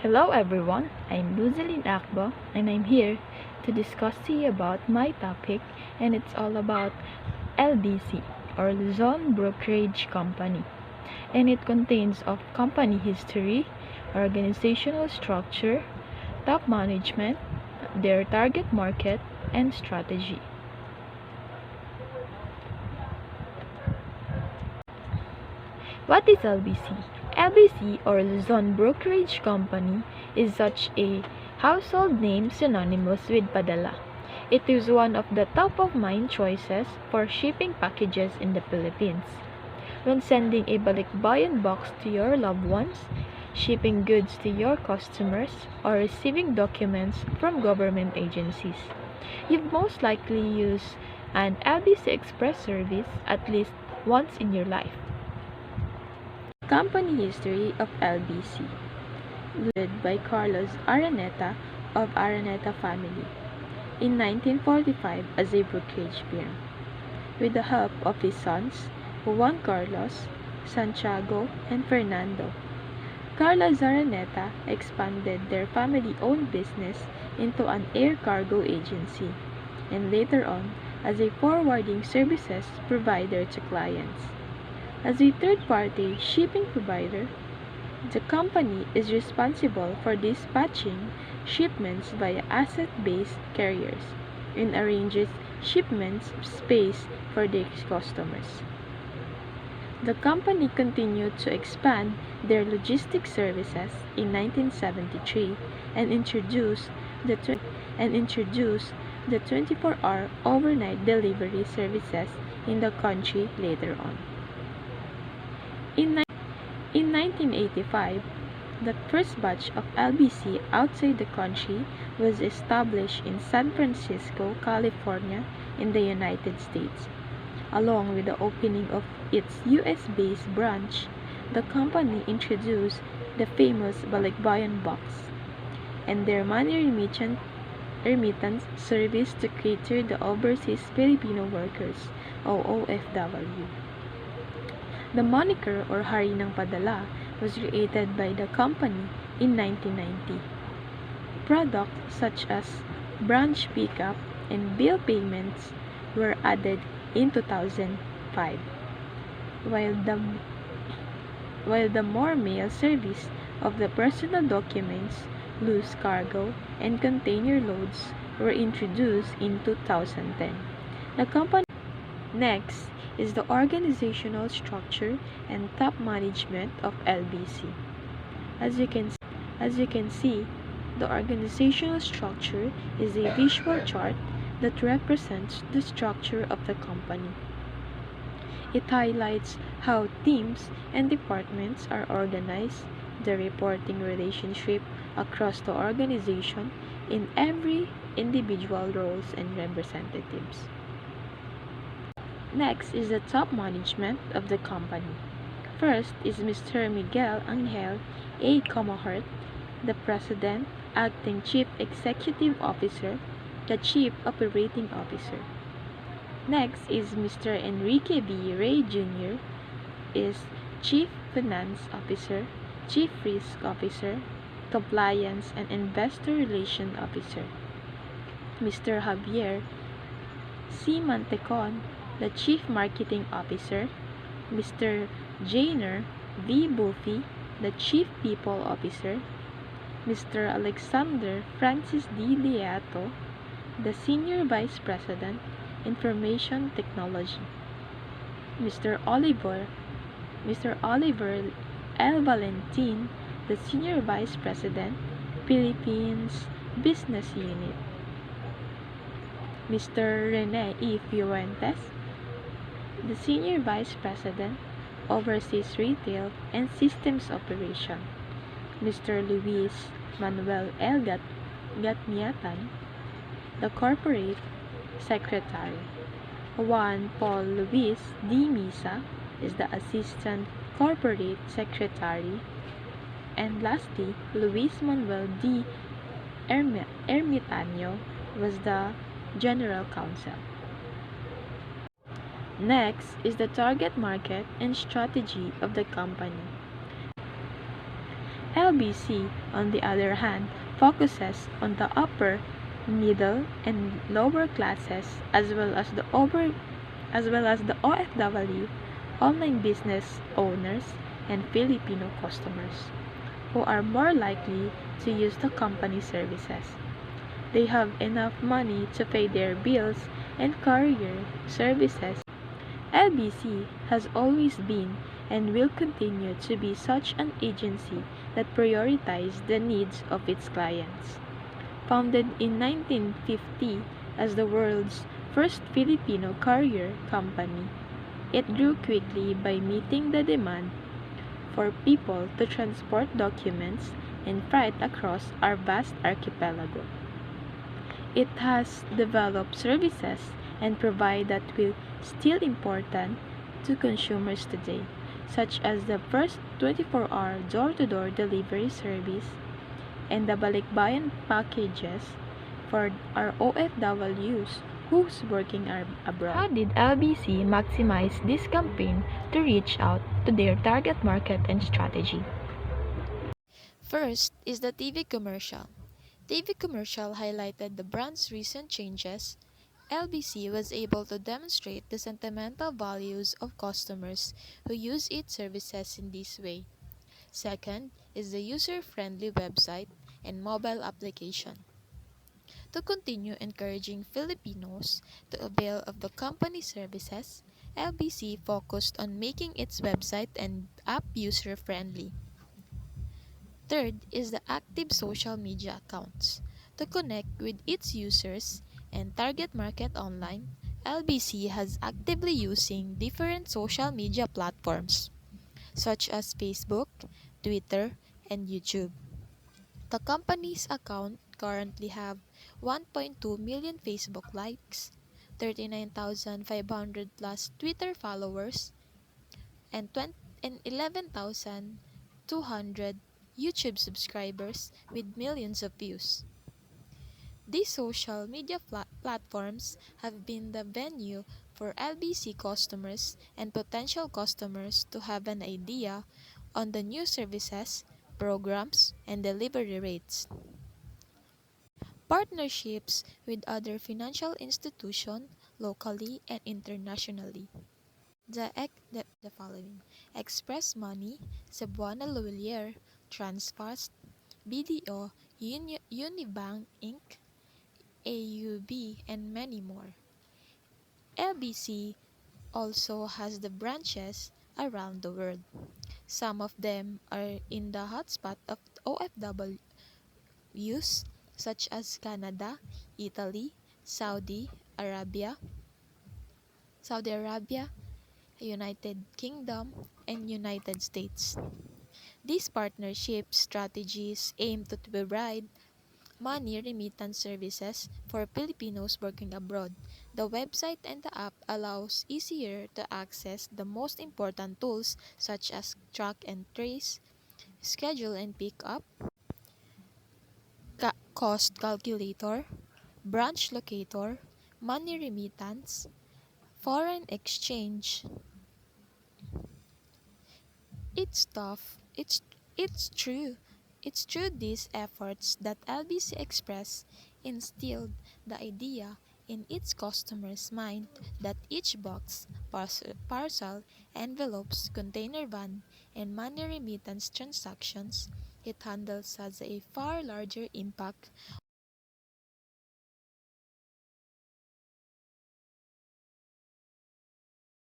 Hello everyone, I'm Luzon Akbo and I'm here to discuss to you about my topic, and it's all about LBC or Luzon Brokerage Company, and it contains of company history, organizational structure, top management, their target market, and strategy. What is LBC? LBC or Luzon Brokerage Company is such a household name synonymous with padala. It is one of the top of mind choices for shipping packages in the Philippines. When sending a balikbayan box to your loved ones, shipping goods to your customers, or receiving documents from government agencies, you've most likely used an LBC Express service at least once in your life. Company history of LBC, led by Carlos Araneta of Araneta family in 1945 as a brokerage firm. With the help of his sons, Juan Carlos, Santiago, and Fernando, Carlos Araneta expanded their family-owned business into an air cargo agency, and later on as a forwarding services provider to clients. As a third-party shipping provider, the company is responsible for dispatching shipments via asset-based carriers and arranges shipments space for their customers. The company continued to expand their logistics services in 1973 and introduced the 24-hour overnight delivery services in the country later on. In 1985, the first batch of LBC outside the country was established in San Francisco, California, in the United States. Along with the opening of its US-based branch, the company introduced the famous Balikbayan box and their money remittance service to cater the overseas Filipino workers, o OFW. The moniker or Hari ng Padala was created by the company in 1990. Products such as branch pickup and bill payments were added in 2005, while the more mail service of the personal documents, loose cargo, and container loads were introduced in 2010. The company Next is the organizational structure and top management of LBC. As you can see, the organizational structure is a visual chart that represents the structure of the company. It highlights how teams and departments are organized, the reporting relationship across the organization in every individual roles and representatives. Next is the top management of the company. First is Mr. Miguel Angel A. Comahort, the President, Acting Chief Executive Officer, the Chief Operating Officer. Next is Mr. Enrique B. Ray Jr., is Chief Finance Officer, Chief Risk Officer, Compliance and Investor Relations Officer. Mr. Javier C. Mantecon, the Chief Marketing Officer, Mr. Jainer V. Buffy, the Chief People Officer, Mr. Alexander Francis D. Liato, the Senior Vice President, Information Technology, Mr. Oliver L. Valentin, the Senior Vice President, Philippines Business Unit, Mr. Rene E. Fuentes, the Senior Vice President, Overseas Retail and Systems Operation, Mr. Luis Manuel L. Gatmiatan, the Corporate Secretary. Juan Paul Luis D. Misa is the Assistant Corporate Secretary. And lastly, Luis Manuel D. Ermitaño was the General Counsel. Next is the target market and strategy of the company. LBC, on the other hand, focuses on the upper, middle, and lower classes as well as the OFW, online business owners, and Filipino customers, who are more likely to use the company services. They have enough money to pay their bills and courier services. LBC has always been and will continue to be such an agency that prioritizes the needs of its clients. Founded in 1950 as the world's first Filipino courier company, it grew quickly by meeting the demand for people to transport documents and freight across our vast archipelago. It has developed services and provide that will still important to consumers today, such as the first 24-hour door-to-door delivery service and the balikbayan packages for our OFWs who's working abroad. How did LBC maximize this campaign to reach out to their target market and strategy? First is the TV commercial. TV commercial highlighted the brand's recent changes. LBC was able to demonstrate the sentimental values of customers who use its services in this way. Second is the user-friendly website and mobile application. To continue encouraging Filipinos to avail of the company services, LBC focused on making its website and app user-friendly. Third is the active social media accounts. To connect with its users and target market online, LBC has actively using different social media platforms such as Facebook, Twitter, and YouTube. The company's account currently have 1.2 million Facebook likes, 39,500 plus Twitter followers, and 11,200 YouTube subscribers with millions of views. These social media platforms have been the venue for LBC customers and potential customers to have an idea on the new services, programs, and delivery rates. Partnerships with other financial institutions locally and internationally. The following: Express Money, Cebuana Lawyer, Transfast, BDO, Unibank Inc., AUB, and many more. LBC also has the branches around the world. Some of them are in the hotspot of OFWs such as Canada, Italy, Saudi Arabia, United Kingdom, and United States. These partnership strategies aim to provide money remittance services for Filipinos working abroad. The website and the app allows easier to access the most important tools such as track and trace, schedule and pick up, cost calculator, branch locator, money remittance, foreign exchange. It's tough. It's true. It's through these efforts that LBC Express instilled the idea in its customers' mind that each box, parcel, envelopes, container van, and money remittance transactions it handles has a far larger impact